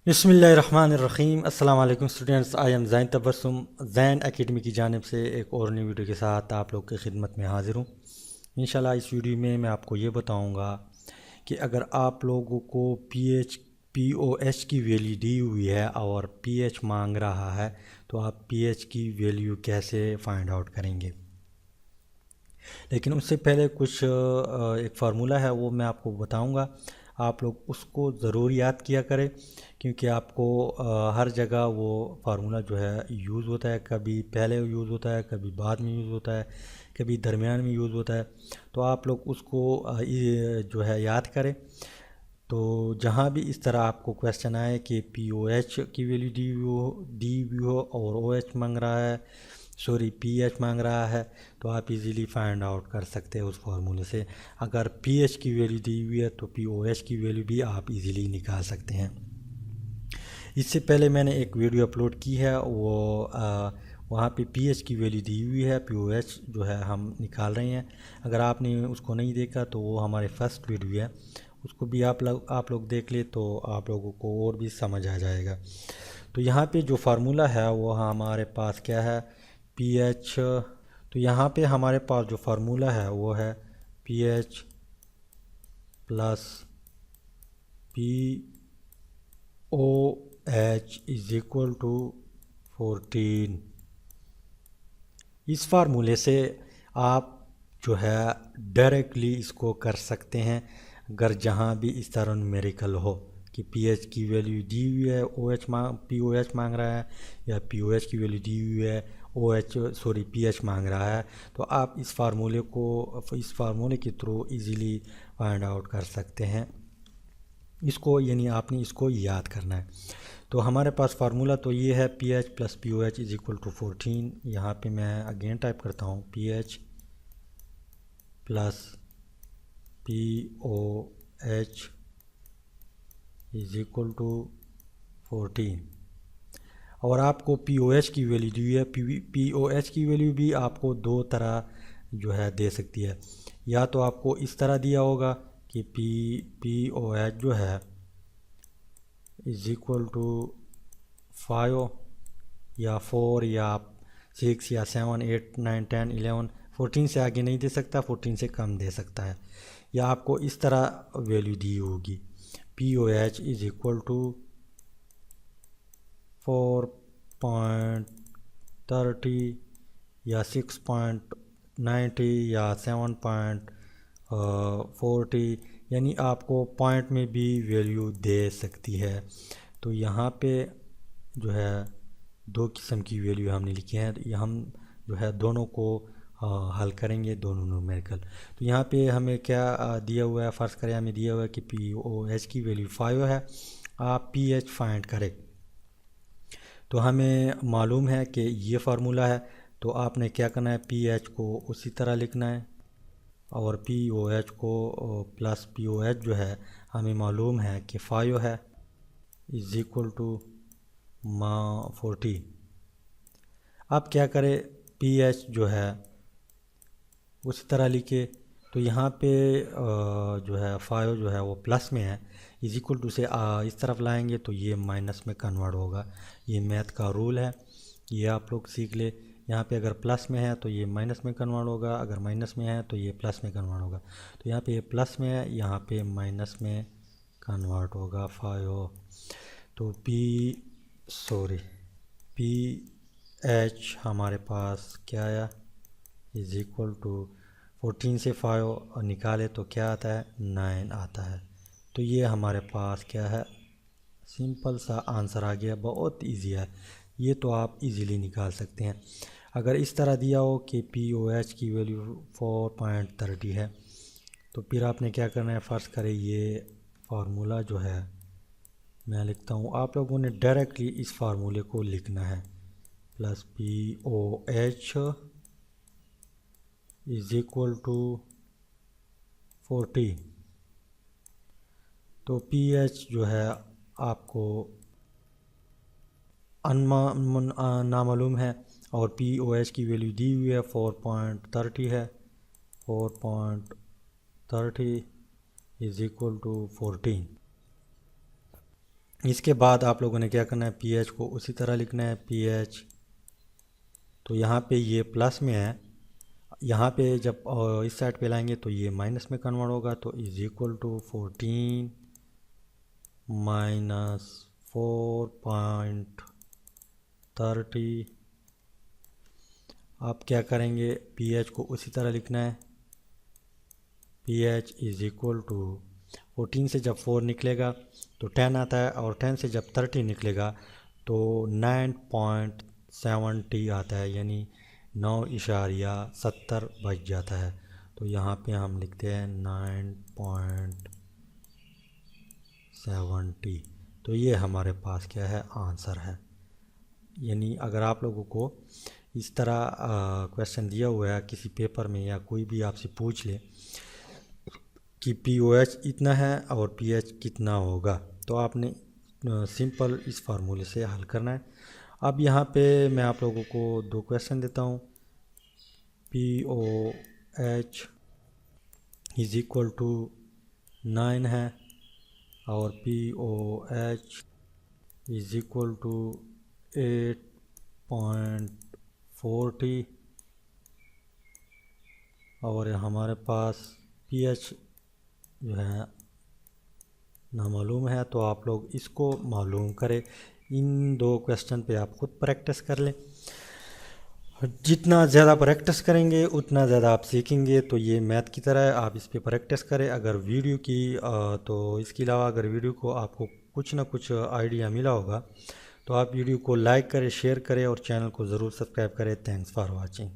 बिस्मिल्लाहिर्रहमानिर्रहीम। अस्सलाम वालेकुम students, I am Jain Tabassum Jain academy की जानिब से एक और नई वीडियो के साथ आप लोग की खिदमत में हाज़िर हूँ। इंशाल्लाह इस वीडियो में मैं आपको ये बताऊँगा कि अगर आप लोगों को पी ओ एच की वैल्यू दी हुई है और पी एच मांग रहा है तो आप पी एच की वैल्यू कैसे फाइंड आउट करेंगे। लेकिन उससे पहले कुछ एक फार्मूला है वो मैं आपको बताऊंगा। आप लोग उसको ज़रूर याद किया करें क्योंकि आपको हर जगह वो फार्मूला जो है यूज़ होता है। कभी पहले यूज़ होता है, कभी बाद में यूज़ होता है, कभी दरमियान में यूज़ होता है। तो आप लोग उसको ये जो है याद करें। तो जहाँ भी इस तरह आपको क्वेश्चन आए कि पी ओ एच की वैल्यू दी हुई हो और ओ एच मांग रहा है, सॉरी पी एच मांग रहा है, तो आप इजीली फाइंड आउट कर सकते हैं उस फार्मूले से। अगर पी एच की वैल्यू दी हुई है तो पी ओ एच की वैल्यू भी आप इजीली निकाल सकते हैं। इससे पहले मैंने एक वीडियो अपलोड की है, वो वहाँ पे पी एच की वैल्यू दी हुई है, पी ओ एच जो है हम निकाल रहे हैं। अगर आपने उसको नहीं देखा तो वो हमारे फर्स्ट वीडियो है, उसको भी आप लोग देख ले तो आप लोगों को और भी समझ आ जाएगा। तो यहाँ पे जो फार्मूला है वो हमारे पास क्या है, पी एच। तो यहाँ पे हमारे पास जो फार्मूला है वो है P H plus P O H is equal to 14। इस फार्मूले से आप जो है डायरेक्टली इसको कर सकते हैं। अगर जहाँ भी इस तरह न्यूमेरिकल हो कि पी एच की वैल्यू दी हुई है, O H P O H मांग रहा है, या पी ओ एच की वैल्यू दी हुई है, O H sorry P H मांग रहा है, तो आप इस फार्मूले के थ्रू इजीली फाइंड आउट कर सकते हैं इसको। यानी आपने इसको याद करना है। तो हमारे पास फार्मूला तो ये है P H plus P O H is equal to 14। यहाँ पे मैं अगेन टाइप करता हूँ P H plus P O H is equal to 14। और आपको पी ओ एच की वैल्यू दी है। पी ओ एच की वैल्यू भी आपको दो तरह जो है दे सकती है। या तो आपको इस तरह दिया होगा कि पी ओ एच जो है इज इक्वल टू 5 या 4 या 6 या 7 8 9 10 11। 14 से आगे नहीं दे सकता, 14 से कम दे सकता है। या आपको इस तरह वैल्यू दी होगी P O H is equal to 4.30 या 6.90 या 7.40। यानी आपको पॉइंट में भी वैल्यू दे सकती है। तो यहाँ पे जो है दो किस्म की वैल्यू हमने लिखी है। ये हम जो है दोनों को हल करेंगे, दोनों न्यूमेरिकल। तो यहाँ पे हमें क्या दिया हुआ है, फ़र्ज़ करें हमें दिया हुआ है कि पी ओ एच की वैल्यू 5 है, आप पी एच फाइंड करें। तो हमें मालूम है कि ये फार्मूला है, तो आपने क्या करना है, पी एच को उसी तरह लिखना है और पी ओ एच को प्लस पी ओ एच जो है हमें मालूम है कि 5 है इज इक्वल टू 40। अब क्या करें, पी एच जो है उसी तरह लिखे। तो यहाँ पे जो है 5 जो है वो प्लस में है, इज इक्वल टू से इस तरफ लाएंगे तो ये माइनस में कन्वर्ट होगा। ये मैथ का रूल है, ये आप लोग सीख ले। यहाँ पे अगर प्लस में है तो ये माइनस में कन्वर्ट होगा, अगर माइनस में है तो ये प्लस में कन्वर्ट होगा। तो यहाँ पे ये प्लस में है, यहाँ पे माइनस में कन्वर्ट होगा 5। तो पी एच हमारे पास क्या आया, इज इक्वल टू 14 से 5 निकाले तो क्या आता है, 9 आता है। तो ये हमारे पास क्या है, सिंपल सा आंसर आ गया, बहुत इजी है। ये तो आप इजीली निकाल सकते हैं। अगर इस तरह दिया हो कि पी ओ एच की वैल्यू 4.30 है, तो फिर आपने क्या करना है, फ़र्ज़ करें ये फार्मूला जो है मैं लिखता हूँ, आप लोगों ने डायरेक्टली इस फार्मूले को लिखना है, plus P O H is equal to 40। तो पी एच जो है आपको नामालूम है और पी ओ एच की वैल्यू दी हुई है 4.30 है। 4.30 इज इक्वल टू 14। इसके बाद आप लोगों ने क्या करना है, पीएच को उसी तरह लिखना है, पीएच। तो यहाँ पे ये प्लस में है, यहाँ पे जब इस साइड पे लाएंगे तो ये माइनस में कन्वर्ट होगा, तो इज इक्वल टू 14 माइनस 4.30। आप क्या करेंगे, पीएच को उसी तरह लिखना है, पीएच इज इक्वल टू 14 से जब 4 निकलेगा तो 10 आता है, और 10 से जब 30 निकलेगा तो 9.70 आता है, यानी 9.70 बच जाता है। तो यहाँ पे हम लिखते हैं 9.70। तो ये हमारे पास क्या है, आंसर है। यानी अगर आप लोगों को इस तरह क्वेश्चन दिया हुआ है किसी पेपर में, या कोई भी आपसे पूछ ले कि पीओएच इतना है और पीएच कितना होगा, तो आपने सिंपल इस फार्मूले से हल करना है। अब यहाँ पे मैं आप लोगों को दो क्वेश्चन देता हूँ। पीओएच इज इक्वल टू 9 है, और पीओएच इज इक्वल टू 8.40, और हमारे पास पीएच जो है नामालूम है। तो आप लोग इसको मालूम करें, इन दो क्वेश्चन पे आप खुद प्रैक्टिस कर लें। जितना ज़्यादा प्रैक्टिस करेंगे उतना ज़्यादा आप सीखेंगे। तो ये मैथ की तरह है, आप इस पे प्रैक्टिस करें। अगर वीडियो की तो इसके अलावा अगर वीडियो को आपको कुछ ना कुछ आइडिया मिला होगा तो आप वीडियो को लाइक करें, शेयर करें और चैनल को ज़रूर सब्सक्राइब करें। Thanks for watching.